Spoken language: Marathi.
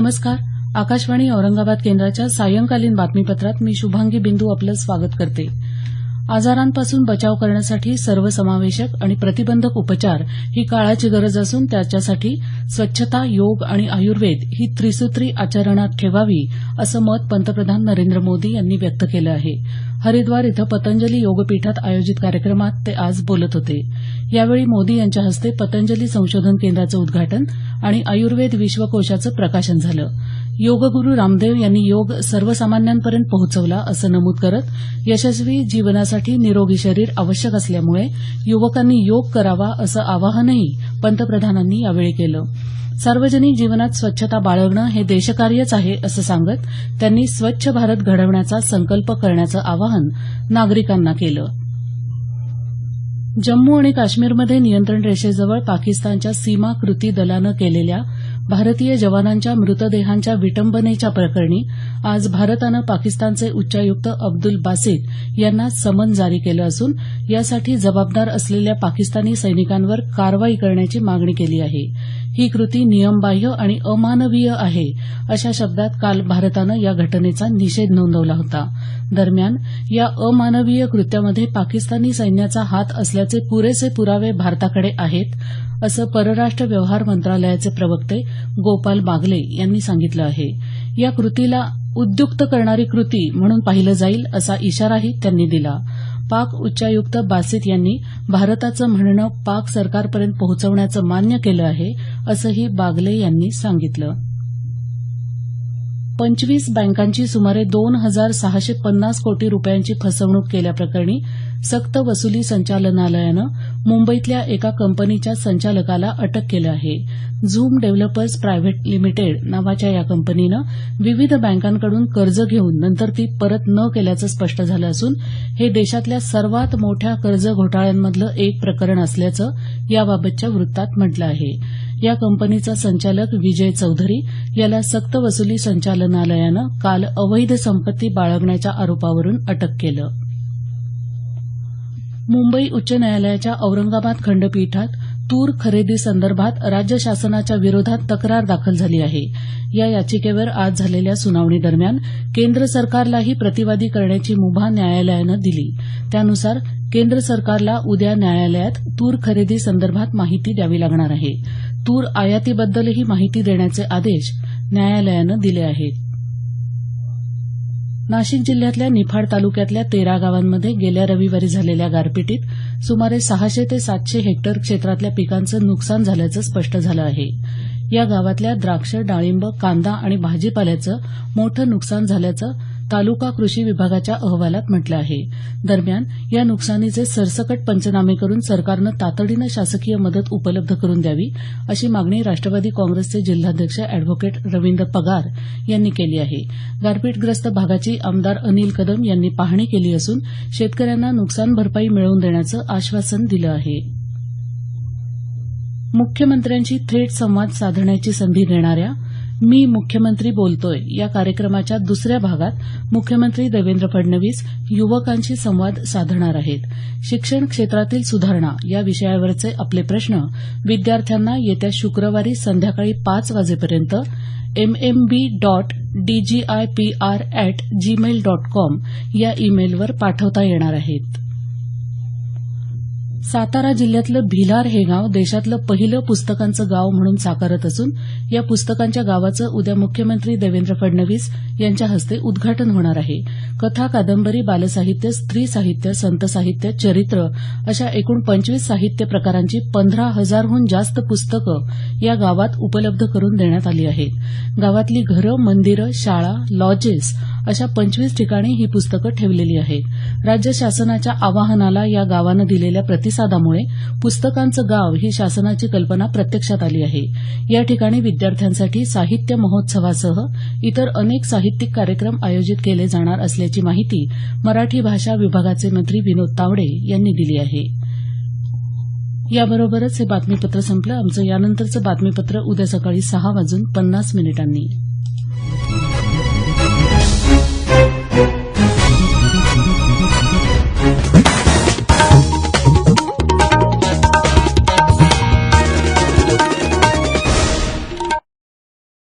नमस्कार. आकाशवाणी औरंगाबाद केंद्राच्या सायंकालीन बातमीपत्रात मी शुभांगी बिंदू आपलं स्वागत करते. आजारांपासून बचाव करण्यासाठी सर्वसमावेशक आणि प्रतिबंधक उपचार ही काळाची गरज असून त्याच्यासाठी स्वच्छता, योग आणि आयुर्वेद ही त्रिसूत्री आचरणात ठेवावी असं मत पंतप्रधान नरेंद्र मोदी यांनी व्यक्त केलं आहे. हरिद्वार इथं पतंजली योगपीठात आयोजित कार्यक्रमात ते आज बोलत होते. यावेळी मोदी यांच्या हस्ते पतंजली संशोधन केंद्राचं उद्घाटन आणि आयुर्वेद विश्वकोशाचं प्रकाशन झालं. योगगुरू रामदेव यांनी योग सर्वसामान्यांपर्यंत पोहोचवला असं नमूद करत यशस्वी जीवनासाठी निरोगी शरीर आवश्यक असल्यामुळे युवकांनी योग करावा असं आवाहनही पंतप्रधानांनी यावेळी केलं. सार्वजनिक जीवनात स्वच्छता बाळगणं हे देशकार्यच आहे असं सांगत त्यांनी स्वच्छ भारत घडवण्याचा संकल्प करण्याचं आवाहन नागरिकांना केलं. जम्मू आणि काश्मीरमध्ये नियंत्रण रेषेजवळ पाकिस्तानच्या सीमा कृती दलानं केलेल्या भारतीय जवानांच्या मृतदेहांच्या विटंबनेच्या प्रकरणी आज भारतानं पाकिस्तानचे उच्चायुक्त अब्दुल बासित यांना समन जारी केलं असून यासाठी जबाबदार असलेल्या पाकिस्तानी सैनिकांवर कारवाई करण्याची मागणी केली आहे. ही कृती नियमबाह्य आणि अमानवीय आहे अशा शब्दात काल भारतानं या घटनेचा निषेध नोंदवला होता. दरम्यान या अमानवीय कृत्यामध्ये पाकिस्तानी सैन्याचा हात असल्याचे पुरेसे पुरावे भारताकडे आहेत असं परराष्ट्र व्यवहार मंत्रालयाचे प्रवक्ते गोपाल बागले यांनी सांगितलं आहे. या कृतीला उद्युक्त करणारी कृती म्हणून पाहिलं जाईल असा इशाराही त्यांनी दिला. पाक उच्चायुक्त बासित यांनी भारताचं म्हणणं पाक सरकारपर्यंत पोहोचवण्याचं मान्य केलं आहे असंही बागले यांनी सांगितलं. 25 बँकांची सुमारे 2,650 कोटी रुपयांची फसवणूक केल्याप्रकरणी सक्त वसुली संचालनालयानं मुंबईतल्या एका कंपनीच्या संचालकाला अटक केलं आहे. झूम डेव्हलपर्स प्रायव्हेट लिमिटेड नावाच्या या कंपनीनं विविध बँकांकडून कर्ज घेऊन नंतर ती परत न केल्याचं स्पष्ट झालं असून हे देशातल्या सर्वात मोठ्या कर्ज घोटाळ्यांमधलं एक प्रकरण असल्याचं याबाबतच्या वृत्तात म्हटलं आहे. या कंपनीचा संचालक विजय चौधरी याला सक्तवसुली संचालनालयानं काल अवैध संपत्ती बाळगण्याच्या आरोपावरून अटक केलं. मुंबई उच्च न्यायालयाच्या औरंगाबाद खंडपीठात तूर खरेदीसंदर्भात राज्य शासनाच्या विरोधात तक्रार दाखल झाली आहे. या याचिकेवर आज झालेल्या सुनावणीदरम्यान केंद्र सरकारलाही प्रतिवादी करण्याची मुभा न्यायालयानं दिली. त्यानुसार केंद्र सरकारला उद्या न्यायालयात तूर खरेदी संदर्भात माहिती द्यावी लागणार आहे. तूर आयातीबद्दलही माहिती देण्याचे आदेश न्यायालयानं दिले आहेत. नाशिक जिल्ह्यातल्या निफाड तालुक्यातल्या 13 गावांमध्ये गेल्या रविवारी झालेल्या गारपिटीत सुमारे 600 ते 700 हेक्टर क्षेत्रातल्या पिकांचं नुकसान झाल्याचं स्पष्ट झालं आहे. या गावातल्या द्राक्ष, डाळिंब, कांदा आणि भाजीपाल्याचं मोठं नुकसान झाल्याचं तालुका कृषी विभागाच्या अहवालात म्हटलं आहे. दरम्यान या नुकसानीचे सरसकट पंचनामे करून सरकारनं तातडीनं शासकीय मदत उपलब्ध करून द्यावी अशी मागणी राष्ट्रवादी काँग्रेसचे जिल्हाध्यक्ष अॅडव्होकेट रवींद्र पगार यांनी केली आहे. गारपीटग्रस्त भागाची आमदार अनिल कदम यांनी पाहणी केली असून शेतकऱ्यांना नुकसान भरपाई मिळवून देण्याचं आश्वासन दिलं आहे. मुख्यमंत्र्यांशी थेट संवाद साधण्याची संधी देणाऱ्या मी मुख्यमंत्री बोलतोय या कार्यक्रमाच्या दुसऱ्या भागात मुख्यमंत्री देवेंद्र फडणवीस युवकांशी संवाद साधणार आहेत. शिक्षण क्षेत्रातील सुधारणा या विषयावरचे आपले प्रश्न विद्यार्थ्यांना येत्या शुक्रवारी संध्याकाळी 5 वाजेपर्यंत mmb.dgipr@gmail.com या ईमेलवर पाठवता येणार आहेत. सातारा जिल्ह्यातलं भिलार हे गाव देशातलं पहिलं पुस्तकांचं गाव म्हणून साकारत असून या पुस्तकांच्या गावाचं उद्या मुख्यमंत्री देवेंद्र फडणवीस यांच्या हस्ते उद्घाटन होणार आहे. कथा, कादंबरी, बालसाहित्य, स्त्री साहित्य, संत साहित्य, चरित्र अशा एकूण 25 साहित्य प्रकारांची 15,000हून जास्त पुस्तकं या गावात उपलब्ध करून देण्यात आली आहेत. गावातली घरं, मंदिरं, शाळा, लॉजेस अशा 25 ठिकाणी ही पुस्तकं ठेवलेली आहेत. राज्य शासनाच्या आवाहनाला या गावानं दिलेल्या प्रतिसादामुळे पुस्तकांचं गाव ही शासनाची कल्पना प्रत्यक्षात आली आहे. या ठिकाणी विद्यार्थ्यांसाठी साहित्य महोत्सवासह इतर अनेक साहित्यिक कार्यक्रम आयोजित केले जाणार असल्याची माहिती मराठी भाषा विभागाचे मंत्री विनोद तावडे यांनी दिली आहे. याबरोबरच हे बातमीपत्र संपलं. आमचं यानंतरचं बातमीपत्र उद्या सकाळी 6:50 वाजून